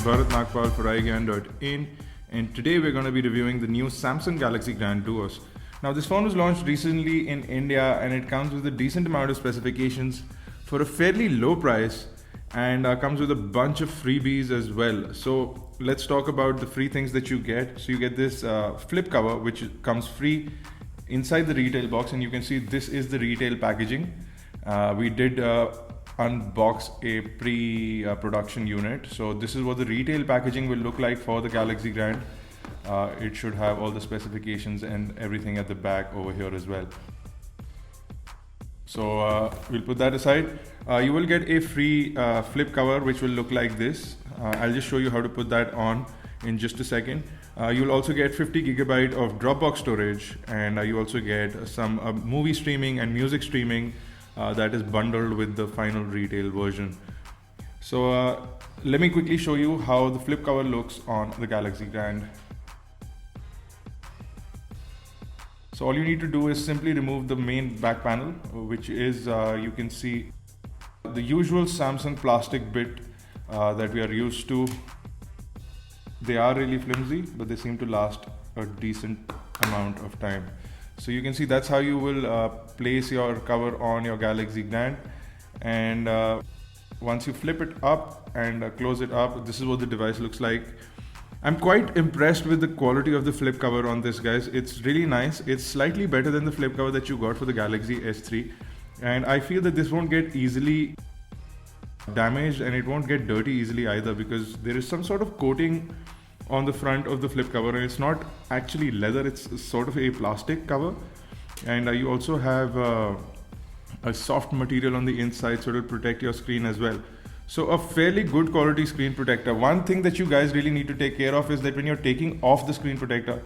Bharat for iGyaan.in, and today we're going to be reviewing the new Samsung Galaxy Grand Duos. Now this phone was launched recently in India and it comes with a decent amount of specifications for a fairly low price, and comes with a bunch of freebies as well. So let's talk about the free things that you get. So you get this flip cover which comes free inside the retail box, and you can see this is the retail packaging. We did unbox a pre-production unit, so this is what the retail packaging will look like for the Galaxy Grand. It should have all the specifications and everything at the back over here as well. So we'll put that aside. You will get a free flip cover which will look like this. I'll just show you how to put that on in just a second. You'll also get 50 GB of Dropbox storage, and you also get some movie streaming and music streaming that is bundled with the final retail version. So let me quickly show you how the flip cover looks on the Galaxy Grand. So all you need to do is simply remove the main back panel, which is you can see the usual Samsung plastic bit that we are used to. They are really flimsy, but they seem to last a decent amount of time. So you can see that's how you will place your cover on your Galaxy Grand. And once you flip it up and close it up, this is what the device looks like. I'm quite impressed with the quality of the flip cover on this, guys. It's really nice. It's slightly better than the flip cover that you got for the Galaxy S3. And I feel that this won't get easily damaged and it won't get dirty easily either, because there is some sort of coating on the front of the flip cover, and it's not actually leather, it's sort of a plastic cover. And you also have a soft material on the inside, so it'll protect your screen as well. So a fairly good quality screen protector. One thing that you guys really need to take care of is that when you're taking off the screen protector,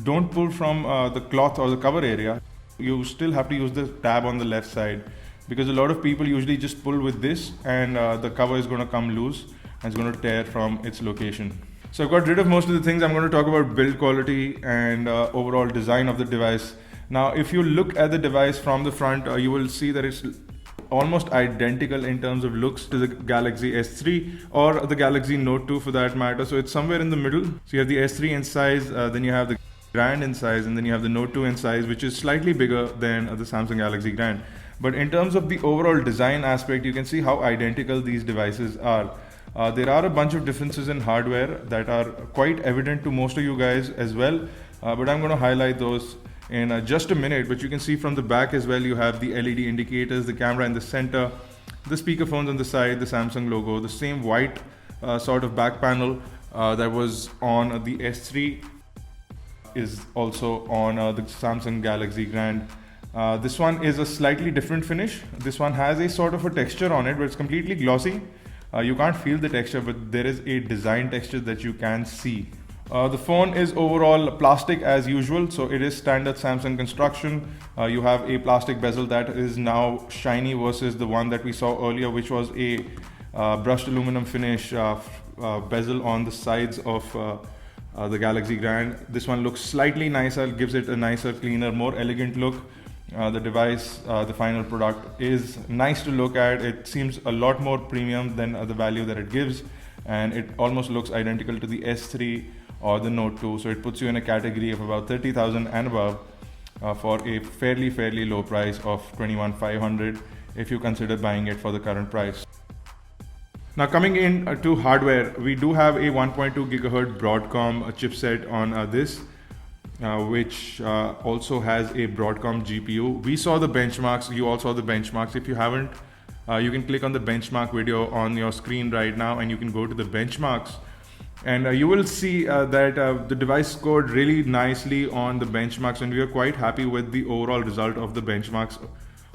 don't pull from the cloth or the cover area. You still have to use the tab on the left side, because a lot of people usually just pull with this, and the cover is going to come loose and it's going to tear from its location. So I've got rid of most of the things. I'm going to talk about build quality and overall design of the device. Now if you look at the device from the front, you will see that it's almost identical in terms of looks to the Galaxy S3 or the Galaxy Note 2 for that matter. So it's somewhere in the middle. So you have the S3 in size, then you have the Grand in size, and then you have the Note 2 in size, which is slightly bigger than the Samsung Galaxy Grand. But in terms of the overall design aspect, you can see how identical these devices are. There are a bunch of differences in hardware that are quite evident to most of you guys as well, but I'm going to highlight those in just a minute. But you can see from the back as well, you have the LED indicators, the camera in the center, the speakerphones on the side, the Samsung logo, the same white sort of back panel that was on the S3 is also on the Samsung Galaxy Grand. This one is a slightly different finish. This one has a sort of a texture on it, but it's completely glossy. You can't feel the texture, but there is a design texture that you can see. The phone is overall plastic as usual, so it is standard Samsung construction. You have a plastic bezel that is now shiny versus the one that we saw earlier, which was a brushed aluminum finish bezel on the sides of the Galaxy Grand. This one looks slightly nicer, gives it a nicer, cleaner, more elegant look. The device, the final product, is nice to look at. It seems a lot more premium than the value that it gives, and it almost looks identical to the S3 or the Note 2. So it puts you in a category of about 30,000 and above for a fairly low price of 21,500 if you consider buying it for the current price. Now coming in to hardware, we do have a 1.2 GHz Broadcom chipset on this. Which also has a Broadcom GPU. We saw the benchmarks, you all saw the benchmarks. If you haven't, you can click on the benchmark video on your screen right now, and you can go to the benchmarks, and you will see that the device scored really nicely on the benchmarks, and we are quite happy with the overall result of the benchmarks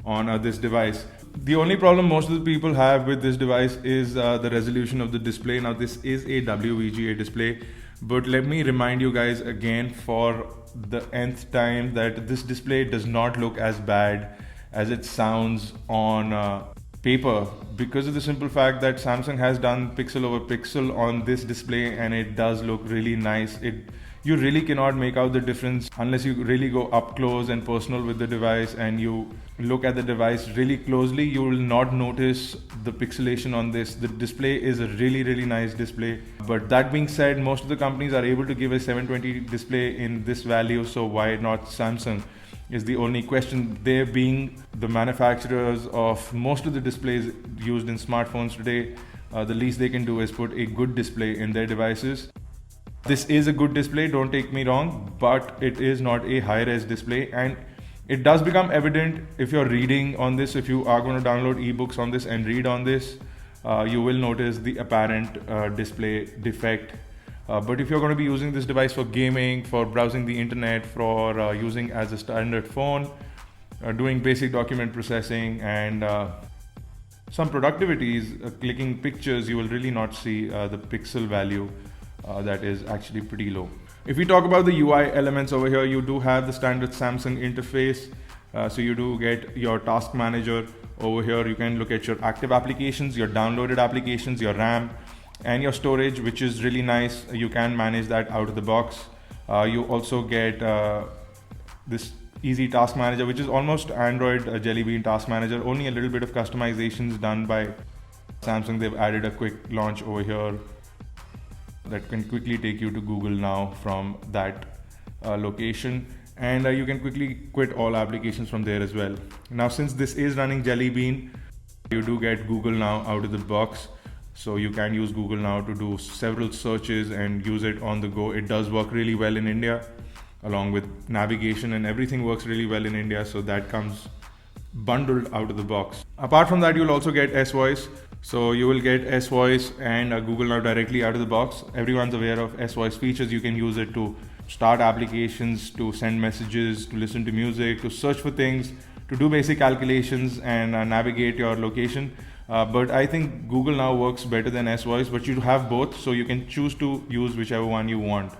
on this device. The only problem most of the people have with this device is the resolution of the display. Now this is a WVGA display, but let me remind you guys again for the nth time that this display does not look as bad as it sounds on paper, because of the simple fact that Samsung has done pixel over pixel on this display, and it does look really nice. you really cannot make out the difference unless you really go up close and personal with the device and you look at the device really closely. You will not notice the pixelation on this. The display is a really nice display. But that being said, most of the companies are able to give a 720 display in this value, so why not Samsung is the only question. They being the manufacturers of most of the displays used in smartphones today, the least they can do is put a good display in their devices. This is a good display, don't take me wrong, but it is not a high-res display, and it does become evident if you're reading on this. If you are going to download ebooks on this and read on this, you will notice the apparent display defect. But if you're going to be using this device for gaming, for browsing the internet, for using as a standard phone, doing basic document processing and some productivities, clicking pictures, you will really not see the pixel value that is actually pretty low. If we talk about the UI elements over here, you do have the standard Samsung interface. So you do get your task manager over here. You can look at your active applications, your downloaded applications, your RAM, and your storage, which is really nice. You can manage that out of the box. You also get this easy task manager, which is almost Android Jelly Bean task manager, only a little bit of customizations done by Samsung. They've added a quick launch over here that can quickly take you to Google Now from that location, and you can quickly quit all applications from there as well. Now, since this is running Jelly Bean, you do get Google Now out of the box, so you can use Google Now to do several searches and use it on the go. It does work really well in India, along with navigation, and everything works really well in India, so that comes bundled out of the box. Apart from that, you'll also get S-Voice. So you will get S-Voice and Google Now directly out of the box. Everyone's aware of S-Voice features. You can use it to start applications, to send messages, to listen to music, to search for things, to do basic calculations and navigate your location. But I think Google Now works better than S-Voice, but you have both, so you can choose to use whichever one you want.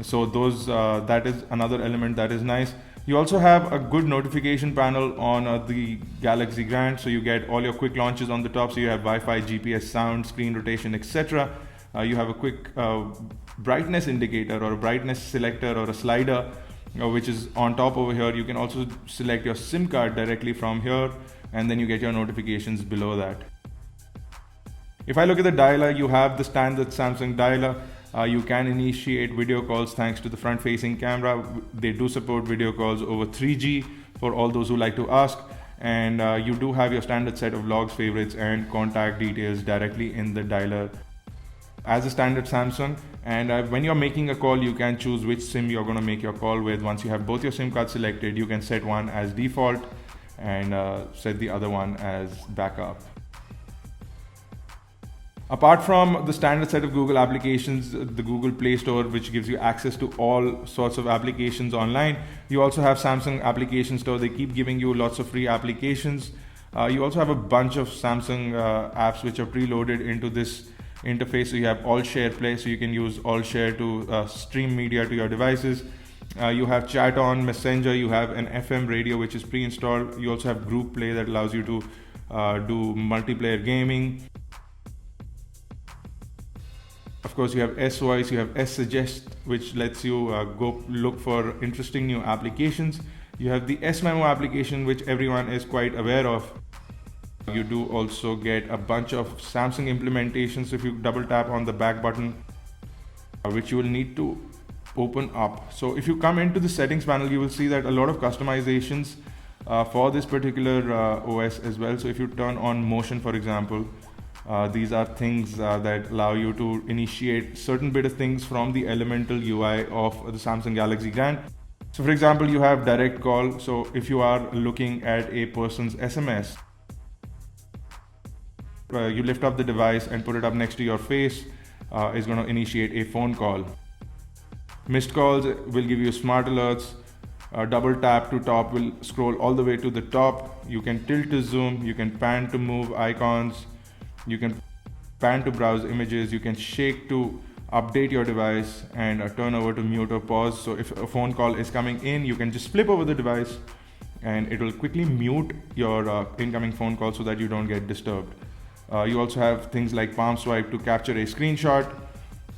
So that is another element that is nice. You also have a good notification panel on the Galaxy Grand, so you get all your quick launches on the top. So you have Wi-Fi, GPS, sound, screen rotation, etc. You have a quick brightness indicator or a brightness selector or a slider, which is on top over here. You can also select your SIM card directly from here, and then you get your notifications below that. If I look at the dialer, you have the standard Samsung dialer. You can initiate video calls thanks to the front-facing camera. They do support video calls over 3G for all those who like to ask. And you do have your standard set of logs, favorites, and contact details directly in the dialer as a standard Samsung. And when you're making a call, you can choose which SIM you're going to make your call with. Once you have both your SIM cards selected, you can set one as default and set the other one as backup. Apart from the standard set of Google applications, the Google Play Store, which gives you access to all sorts of applications online, you also have Samsung Application Store. They keep giving you lots of free applications. You also have a bunch of Samsung apps which are preloaded into this interface. So you have All Share Play, so you can use All Share to stream media to your devices. You have Chat on Messenger. You have an FM radio which is pre-installed. You also have Group Play that allows you to do multiplayer gaming. Of course, you have S-Voice, you have S-Suggest, which lets you go look for interesting new applications. You have the S-Memo application, which everyone is quite aware of. You do also get a bunch of Samsung implementations. If you double tap on the back button, which you will need to open up. So if you come into the settings panel, you will see that a lot of customizations for this particular OS as well. So if you turn on motion, for example, these are things that allow you to initiate certain bit of things from the elemental UI of the Samsung Galaxy Grand. So for example, you have direct call. So if you are looking at a person's SMS, you lift up the device and put it up next to your face, is going to initiate a phone call. Missed calls will give you smart alerts. Double tap to top will scroll all the way to the top. You can tilt to zoom, you can pan to move icons, you can pan to browse images, you can shake to update your device, and turn over to mute or pause. So if a phone call is coming in, you can just flip over the device and it will quickly mute your incoming phone call so that you don't get disturbed. You also have things like palm swipe to capture a screenshot.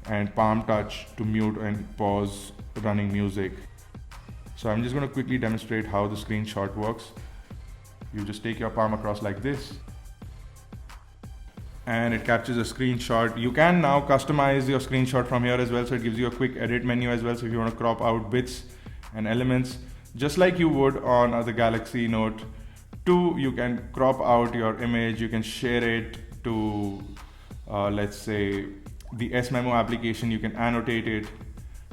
and palm touch to mute and pause running music. So I'm just going to quickly demonstrate how the screenshot works. You just take your palm across like this and it captures a screenshot. You can now customize your screenshot from here as well, so it gives you a quick edit menu as well. So if you want to crop out bits and elements just like you would on the Galaxy Note 2, you can crop out your image, you can share it to let's say the S-Memo application, you can annotate it,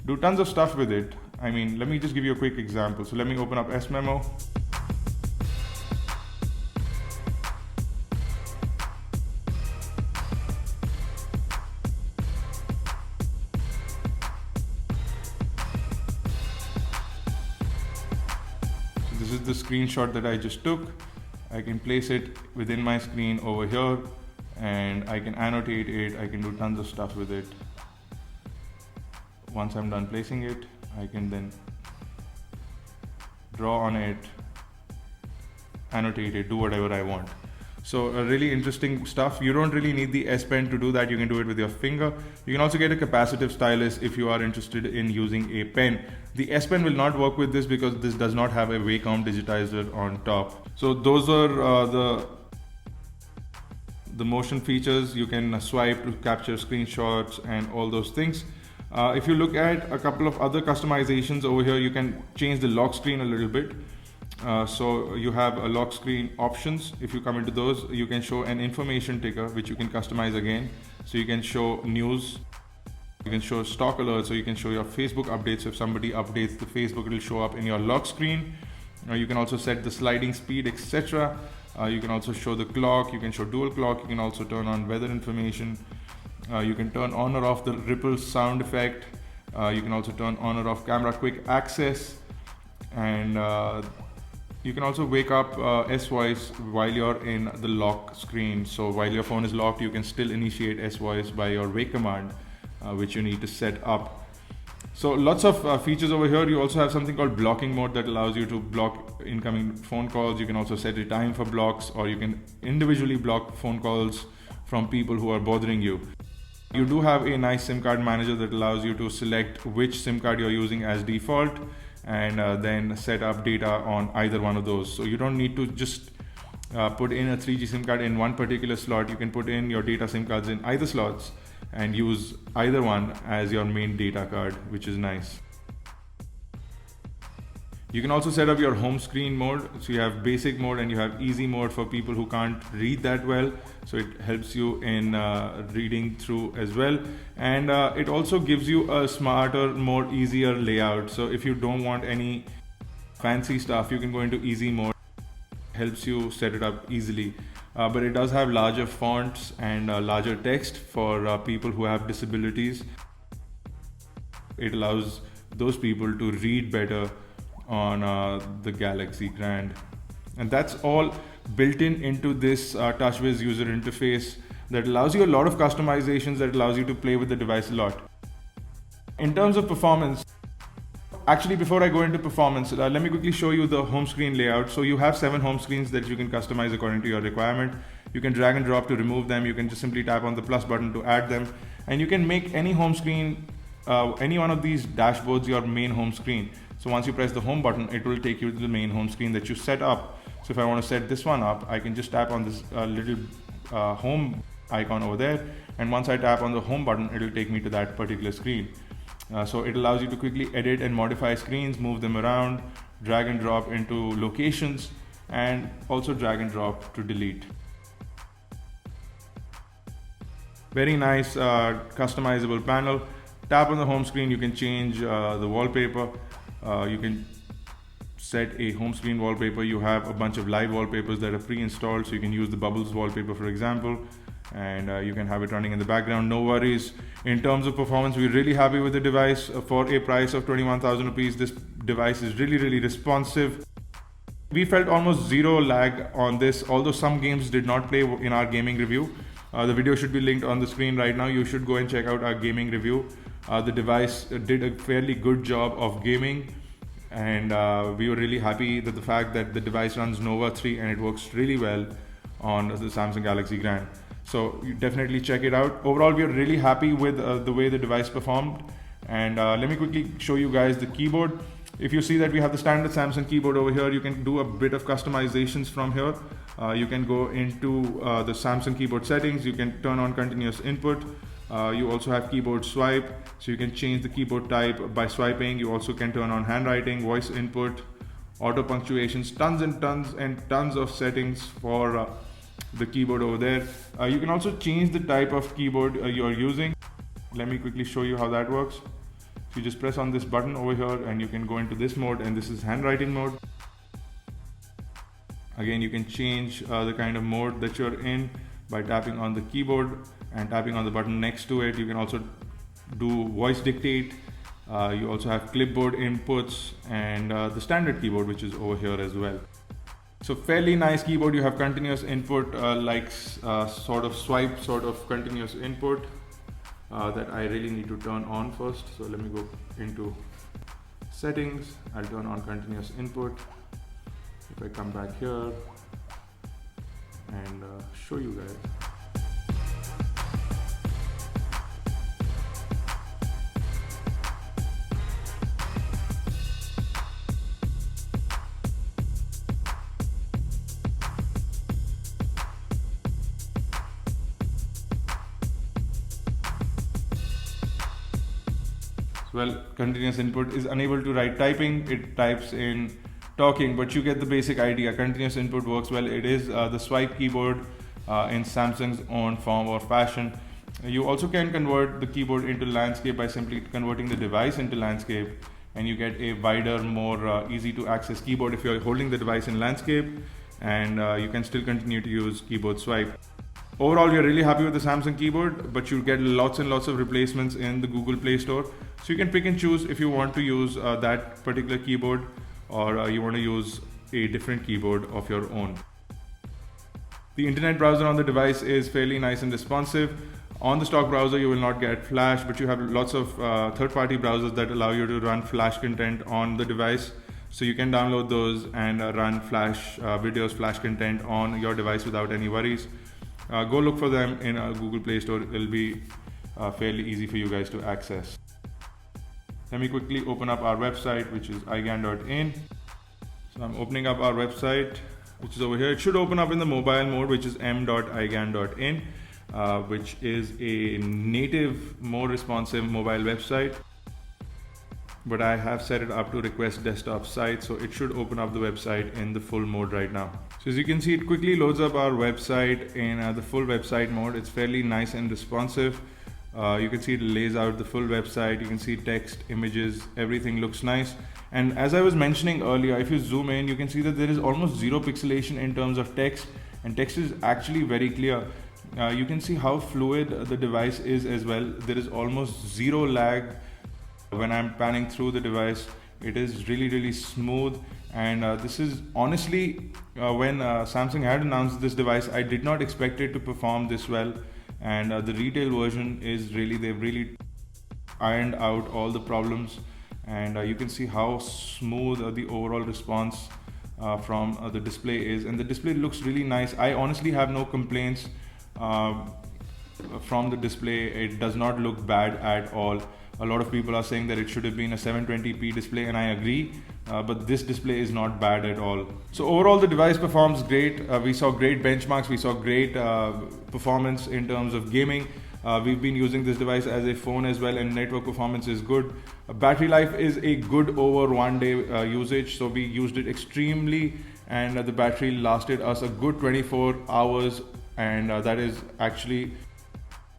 do tons of stuff with it. I mean, let me just give you a quick example. So let me open up S-Memo. This is the screenshot that I just took. I can place it within my screen over here and I can annotate it. I can do tons of stuff with it. Once I'm done placing it, I can then draw on it, annotate it, do whatever I want. So really interesting stuff. You don't really need the S Pen to do that. You can do it with your finger. You can also get a capacitive stylus if you are interested in using a pen. The S Pen will not work with this because this does not have a Wacom digitizer on top. So those are the motion features. You can swipe to capture screenshots and all those things. If you look at a couple of other customizations over here, you can change the lock screen a little bit. So you have a lock screen options. If you come into those, you can show an information ticker, which you can customize again. So you can show news, you can show stock alerts, so you can show your Facebook updates. So if somebody updates the Facebook, it will show up in your lock screen. You can also set the sliding speed, etc. You can also show the clock, you can show dual clock, you can also turn on weather information. You can turn on or off the ripple sound effect. You can also turn on or off camera quick access, and you can also wake up S-Voice while you're in the lock screen. So while your phone is locked, you can still initiate S-Voice by your wake command, which you need to set up. So lots of features over here. You also have something called blocking mode that allows you to block incoming phone calls. You can also set a time for blocks, or you can individually block phone calls from people who are bothering you. You do have a nice SIM card manager that allows you to select which SIM card you're using as default, and then set up data on either one of those. So you don't need to just put in a 3G SIM card in one particular slot. You can put in your data SIM cards in either slots and use either one as your main data card, which is nice. You can also set up your home screen mode. So you have basic mode and you have easy mode for people who can't read that well. So it helps you in reading through as well. And it also gives you a smarter, more easier layout. So if you don't want any fancy stuff, you can go into easy mode. Helps you set it up easily. But it does have larger fonts and larger text for people who have disabilities. It allows those people to read better on the Galaxy Grand. And that's all built into this TouchWiz user interface that allows you a lot of customizations, that allows you to play with the device a lot. In terms of performance, actually before I go into performance, let me quickly show you the home screen layout. So you have 7 home screens that you can customize according to your requirement. You can drag and drop to remove them. You can just simply tap on the plus button to add them. And you can make any home screen, any one of these dashboards, your main home screen. So once you press the home button, it will take you to the main home screen that you set up. So if I want to set this one up, I can just tap on this little home icon over there. And once I tap on the home button, it will take me to that particular screen. So it allows you to quickly edit and modify screens, move them around, drag and drop into locations, and also drag and drop to delete. Very nice customizable panel. Tap on the home screen, you can change the wallpaper. You can set a home screen wallpaper. You have a bunch of live wallpapers that are pre-installed, so you can use the Bubbles wallpaper, for example, and you can have it running in the background. No worries. In terms of performance, we're really happy with the device. For a price of 21,000 rupees, this device is really responsive. We felt almost zero lag on this, although some games did not play in our gaming review. The video should be linked on the screen right now. You should go and check out our gaming review. The device did a fairly good job of gaming, and we were really happy that the fact that the device runs Nova 3 and it works really well on the Samsung Galaxy Grand. So you definitely check it out. Overall, we are really happy with the way the device performed. And let me quickly show you guys the keyboard. If you see that we have the standard Samsung keyboard over here, you can do a bit of customizations from here. You can go into the Samsung keyboard settings. You can turn on continuous input. You also have keyboard swipe, so you can change the keyboard type by swiping. You also can turn on handwriting, voice input, auto punctuations, tons and tons of settings for the keyboard over there. You can also change the type of keyboard you are using. Let me quickly show you how that works. So you just press on this button over here and you can go into this mode, and this is handwriting mode. Again, you can change the kind of mode that you're in by tapping on the keyboard and tapping on the button next to it. You can also do voice dictate. You also have clipboard inputs and the standard keyboard, which is over here as well. So fairly nice keyboard. You have continuous input, sort of swipe, sort of continuous input that I really need to turn on first. So let me go into settings. I'll turn on continuous input. If I come back here and show you guys. Well, continuous input is unable to write typing. It types in talking, but you get the basic idea. Continuous input works well. It is the swipe keyboard in Samsung's own form or fashion. You also can convert the keyboard into landscape by simply converting the device into landscape, and you get a wider, more easy to access keyboard if you're holding the device in landscape, and you can still continue to use keyboard swipe. Overall, we are really happy with the Samsung keyboard, but you get lots and lots of replacements in the Google Play Store. So you can pick and choose if you want to use that particular keyboard, or you want to use a different keyboard of your own. The internet browser on the device is fairly nice and responsive. On the stock browser, you will not get Flash, but you have lots of third-party browsers that allow you to run Flash content on the device. So you can download those and run Flash videos, Flash content on your device without any worries. Go look for them in Google Play Store. It'll be fairly easy for you guys to access. Let me quickly open up our website, which is iGyaan.in. So I'm opening up our website, which is over here. It should open up in the mobile mode, which is m.iGyaan.in, which is a native, more responsive mobile website. But I have set it up to request desktop site, so it should open up the website in the full mode right now. So as you can see, it quickly loads up our website in the full website mode. It's fairly nice and responsive. You can see it lays out the full website. You can see text, images, everything looks nice. And as I was mentioning earlier, if you zoom in, you can see that there is almost zero pixelation in terms of text, and text is actually very clear. You can see how fluid the device is as well. There is almost zero lag when I'm panning through the device. It is really smooth, and this is honestly when Samsung had announced this device, I did not expect it to perform this well. And the retail version is they've really ironed out all the problems, and you can see how smooth the overall response from the display is, and the display looks really nice. I honestly have no complaints from the display. It does not look bad at all. A lot of people are saying that it should have been a 720p display, and I agree, but this display is not bad at all. So overall, the device performs great. We saw great benchmarks, we saw great performance in terms of gaming. We've been using this device as a phone as well, and network performance is good. Battery life is a good over 1 day usage, so we used it extremely, and the battery lasted us a good 24 hours, and that is actually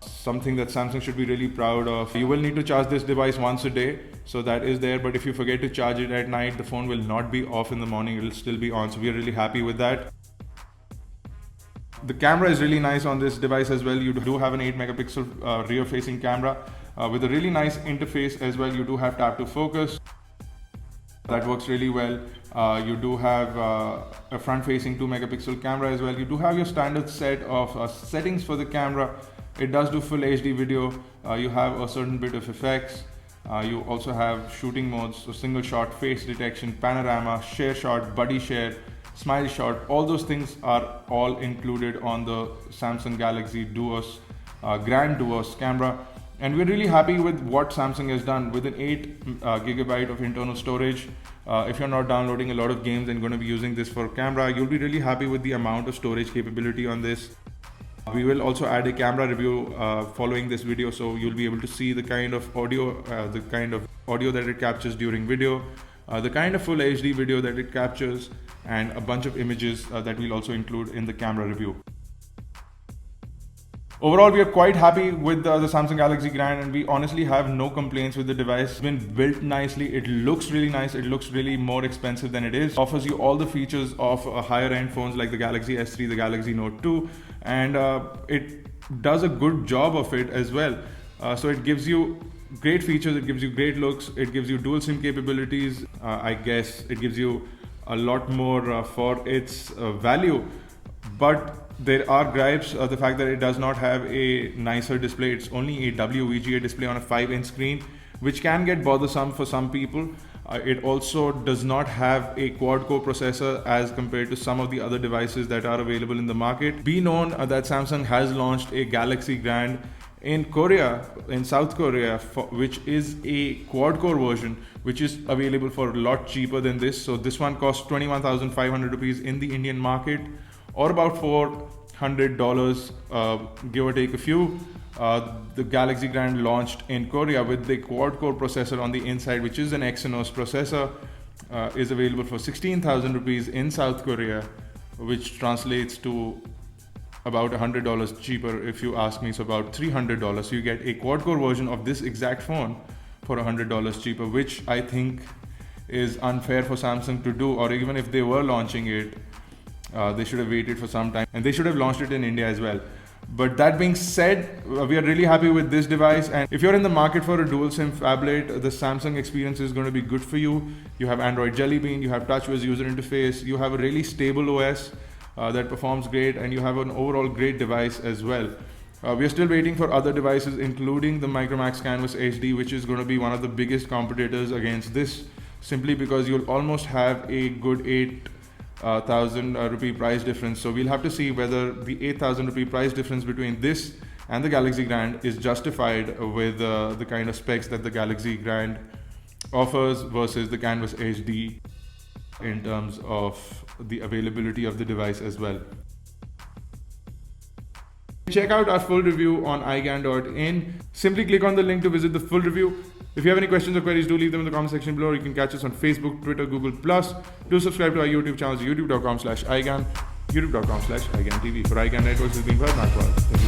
something that Samsung should be really proud of. You will need to charge this device once a day, so that is there, but if you forget to charge it at night, the phone will not be off in the morning, it will still be on, so we are really happy with that. The camera is really nice on this device as well. You do have an 8 megapixel rear facing camera with a really nice interface as well. You do have tap to focus. That works really well. You do have a front facing 2 megapixel camera as well. You do have your standard set of settings for the camera. It does do full HD video. You have a certain bit of effects. You also have shooting modes, so single shot, face detection, panorama, share shot, buddy share, smile shot, all those things are all included on the Samsung Galaxy Duos, Grand Duos camera. And we're really happy with what Samsung has done with an 8 gigabyte of internal storage. If you're not downloading a lot of games and going to be using this for camera, you'll be really happy with the amount of storage capability on this. We will also add a camera review following this video, so you'll be able to see the kind of audio that it captures during video, the kind of full HD video that it captures, and a bunch of images that we'll also include in the camera review. Overall, we are quite happy with the Samsung Galaxy Grand, and we honestly have no complaints with the device. It's been built nicely, it looks really nice, it looks really more expensive than it is. It offers you all the features of higher end phones like the Galaxy S3, the Galaxy Note 2, and it does a good job of it as well. So it gives you great features, it gives you great looks, it gives you dual SIM capabilities. I guess it gives you a lot more for its value. But there are gripes, the fact that it does not have a nicer display. It's only a WVGA display on a 5-inch screen, which can get bothersome for some people. It also does not have a quad-core processor as compared to some of the other devices that are available in the market. Be known that Samsung has launched a Galaxy Grand in Korea, in South Korea, which is a quad-core version, which is available for a lot cheaper than this. So this one costs 21,500 rupees in the Indian market, or about $400, give or take a few. The Galaxy Grand launched in Korea with the quad-core processor on the inside, which is an Exynos processor, is available for 16,000 rupees in South Korea, which translates to about $100 cheaper if you ask me, so about $300. So you get a quad-core version of this exact phone for $100 cheaper, which I think is unfair for Samsung to do. Or even if they were launching it, they should have waited for some time, and they should have launched it in India as well. But that being said, we are really happy with this device, and if you're in the market for a dual SIM phablet, the Samsung experience is going to be good for you. You have Android Jelly Bean, you have TouchWiz user interface, you have a really stable OS that performs great, and you have an overall great device as well. We are still waiting for other devices, including the Micromax Canvas HD, which is going to be one of the biggest competitors against this, simply because you'll almost have a good 8,000 rupee price difference. So we'll have to see whether the 8,000 rupee price difference between this and the Galaxy Grand is justified with the kind of specs that the Galaxy Grand offers versus the Canvas HD in terms of the availability of the device as well. Check out our full review on iGyaan.in. Simply click on the link to visit the full review. If you have any questions or queries, do leave them in the comment section below. You can catch us on Facebook, Twitter, Google+. Do subscribe to our YouTube channels, youtube.com/iGyaan, youtube.com/iGyaan TV. For iGyaan Networks, this has been Bharat.